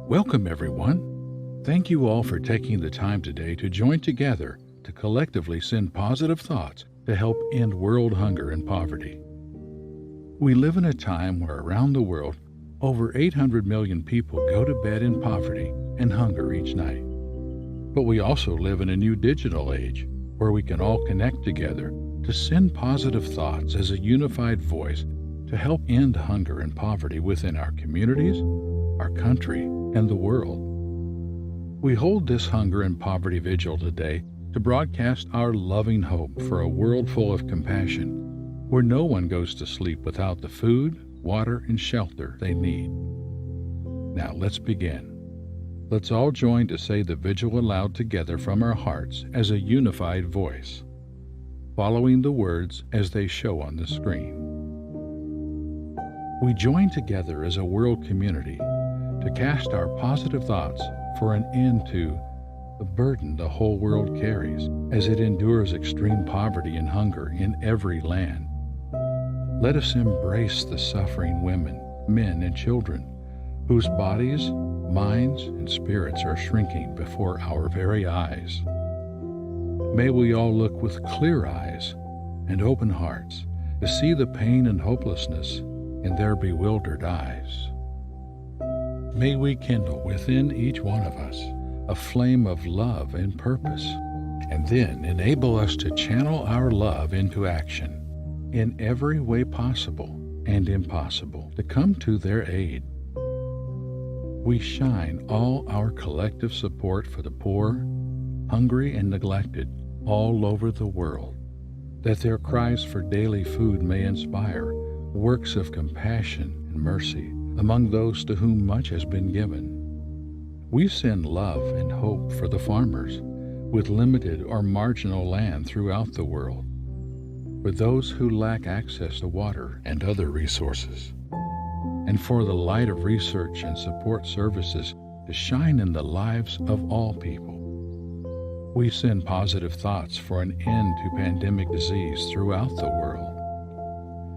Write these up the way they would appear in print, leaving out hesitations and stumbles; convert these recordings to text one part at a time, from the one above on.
Welcome, everyone. Thank you all for taking the time today to join together to collectively send positive thoughts to help end world hunger and poverty. We live in a time where around the world, over 800 million people go to bed in poverty and hunger each night. But we also live in a new digital age where we can all connect together to send positive thoughts as a unified voice to help end hunger and poverty within our communities, our country, and the world. We hold this hunger and poverty vigil today to broadcast our loving hope for a world full of compassion, where no one goes to sleep without the food, water, and shelter they need. Now let's begin. Let's all join to say the vigil aloud together from our hearts as a unified voice, following the words as they show on the screen. We join together as a world community to cast our positive thoughts for an end to the burden the whole world carries as it endures extreme poverty and hunger in every land. Let us embrace the suffering women, men, and children whose bodies, minds, and spirits are shrinking before our very eyes. May we all look with clear eyes and open hearts to see the pain and hopelessness in their bewildered eyes. May we kindle within each one of us a flame of love and purpose, and then enable us to channel our love into action in every way possible and impossible to come to their aid. We shine all our collective support for the poor, hungry, and neglected all over the world, that their cries for daily food may inspire works of compassion and mercy among those to whom much has been given. We send love and hope for the farmers with limited or marginal land throughout the world, for those who lack access to water and other resources, and for the light of research and support services to shine in the lives of all people. We send positive thoughts for an end to pandemic disease throughout the world,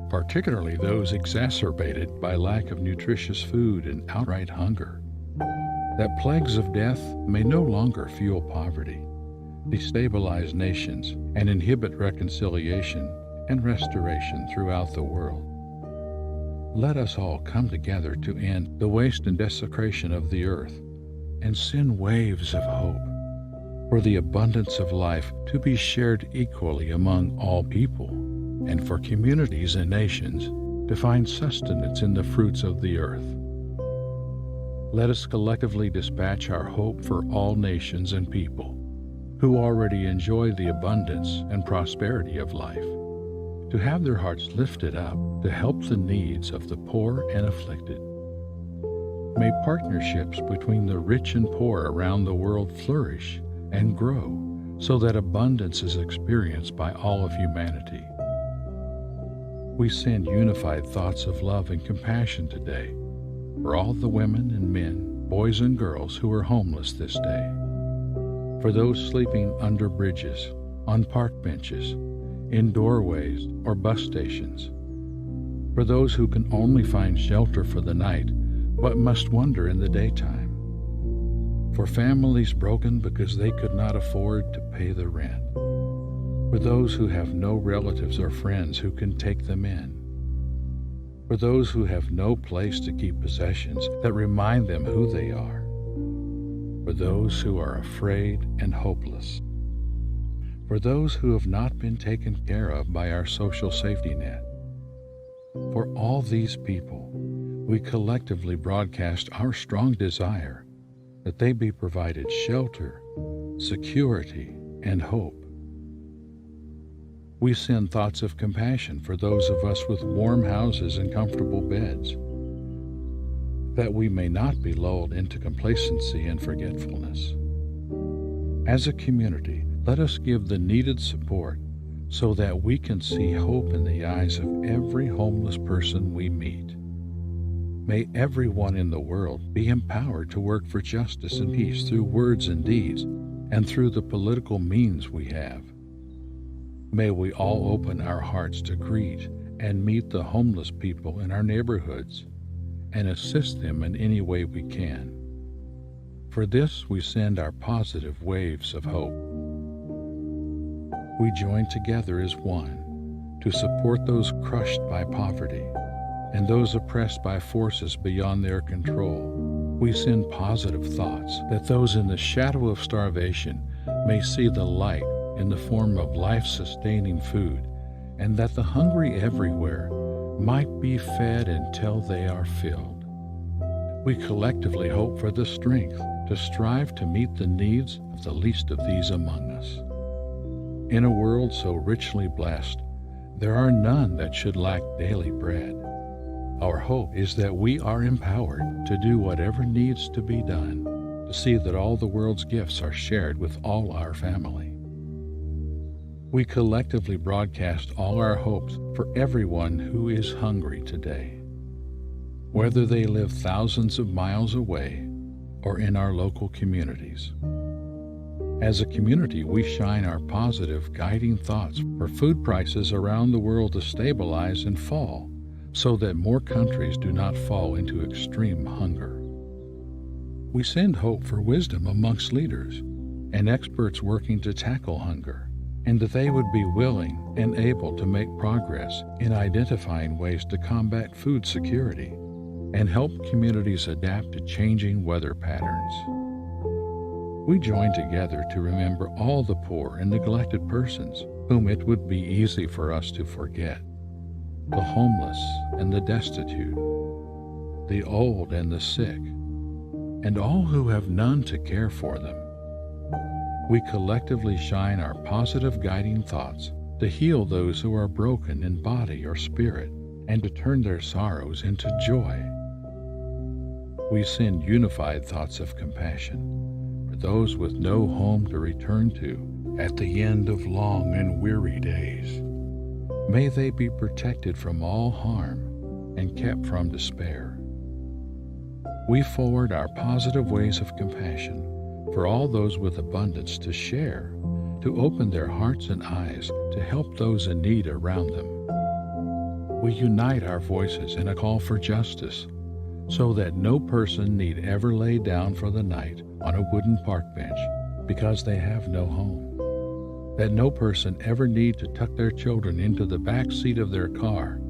particularly those exacerbated by lack of nutritious food and outright hunger, that plagues of death may no longer fuel poverty, destabilize nations, and inhibit reconciliation and restoration throughout the world. Let us all come together to end the waste and desecration of the earth and send waves of hope for the abundance of life to be shared equally among all people, and for communities and nations to find sustenance in the fruits of the earth. Let us collectively dispatch our hope for all nations and people who already enjoy the abundance and prosperity of life, to have their hearts lifted up to help the needs of the poor and afflicted. May partnerships between the rich and poor around the world flourish and grow so that abundance is experienced by all of humanity. We send unified thoughts of love and compassion today for all the women and men, boys and girls who are homeless this day, for those sleeping under bridges, on park benches, in doorways or bus stations, for those who can only find shelter for the night but must wander in the daytime, for families broken because they could not afford to pay the rent, for those who have no relatives or friends who can take them in, for those who have no place to keep possessions that remind them who they are, for those who are afraid and hopeless, for those who have not been taken care of by our social safety net. For all these people, we collectively broadcast our strong desire that they be provided shelter, security, and hope. We send thoughts of compassion for those of us with warm houses and comfortable beds, that we may not be lulled into complacency and forgetfulness. As a community, let us give the needed support so that we can see hope in the eyes of every homeless person we meet. May everyone in the world be empowered to work for justice and peace through words and deeds and through the political means we have. May we all open our hearts to greet and meet the homeless people in our neighborhoods and assist them in any way we can. for this we send our positive waves of hope. We join together as one to support those crushed by poverty and those oppressed by forces beyond their control. We send positive thoughts that those in the shadow of starvation may see the light in the form of life-sustaining food, and that the hungry everywhere might be fed until they are filled. We collectively hope for the strength to strive to meet the needs of the least of these among us. In a world so richly blessed, there are none that should lack daily bread. Our hope is that we are empowered to do whatever needs to be done to see that all the world's gifts are shared with all our family. We collectively broadcast all our hopes for everyone who is hungry today, whether they live thousands of miles away or in our local communities. As a community, we shine our positive guiding thoughts for food prices around the world to stabilize and fall, so that more countries do not fall into extreme hunger. We send hope for wisdom amongst leaders and experts working to tackle hunger, and that they would be willing and able to make progress in identifying ways to combat food security and help communities adapt to changing weather patterns. We join together to remember all the poor and neglected persons whom it would be easy for us to forget, the homeless and the destitute, the old and the sick, and all who have none to care for them. We collectively shine our positive guiding thoughts to heal those who are broken in body or spirit and to turn their sorrows into joy. We send unified thoughts of compassion for those with no home to return to at the end of long and weary days. May they be protected from all harm and kept from despair. We forward our positive ways of compassion for all those with abundance to share, to open their hearts and eyes to help those in need around them. We unite our voices in a call for justice, so that no person need ever lay down for the night on a wooden park bench because they have no home. That no person ever need to tuck their children into the back seat of their car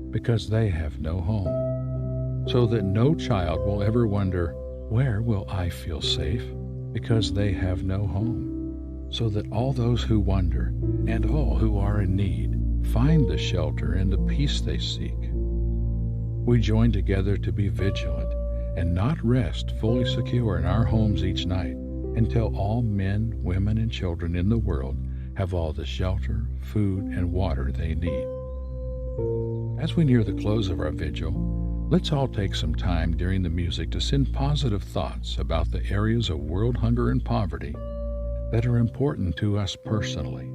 because they have no home. So that no child will ever wonder, where will I feel safe? Because they have no home. So that all those who wonder and all who are in need find the shelter and the peace they seek. We join together to be vigilant and not rest fully secure in our homes each night until all men, women, and children in the world have all the shelter, food, and water they need. As we near the close of our vigil, let's all take some time during the music to send positive thoughts about the areas of world hunger and poverty that are important to us personally.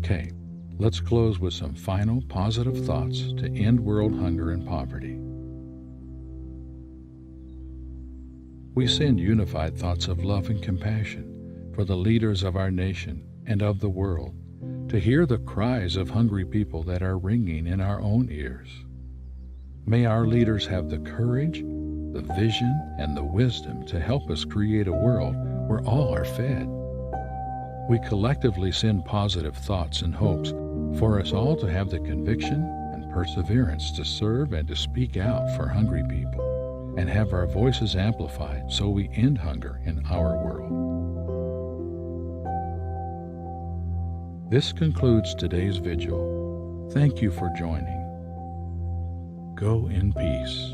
Okay, let's close with some final positive thoughts to end world hunger and poverty. We send unified thoughts of love and compassion for the leaders of our nation and of the world to hear the cries of hungry people that are ringing in our own ears. May our leaders have the courage, the vision, and the wisdom to help us create a world where all are fed. We collectively send positive thoughts and hopes for us all to have the conviction and perseverance to serve and to speak out for hungry people and have our voices amplified so we end hunger in our world. This concludes today's vigil. Thank you for joining. Go in peace.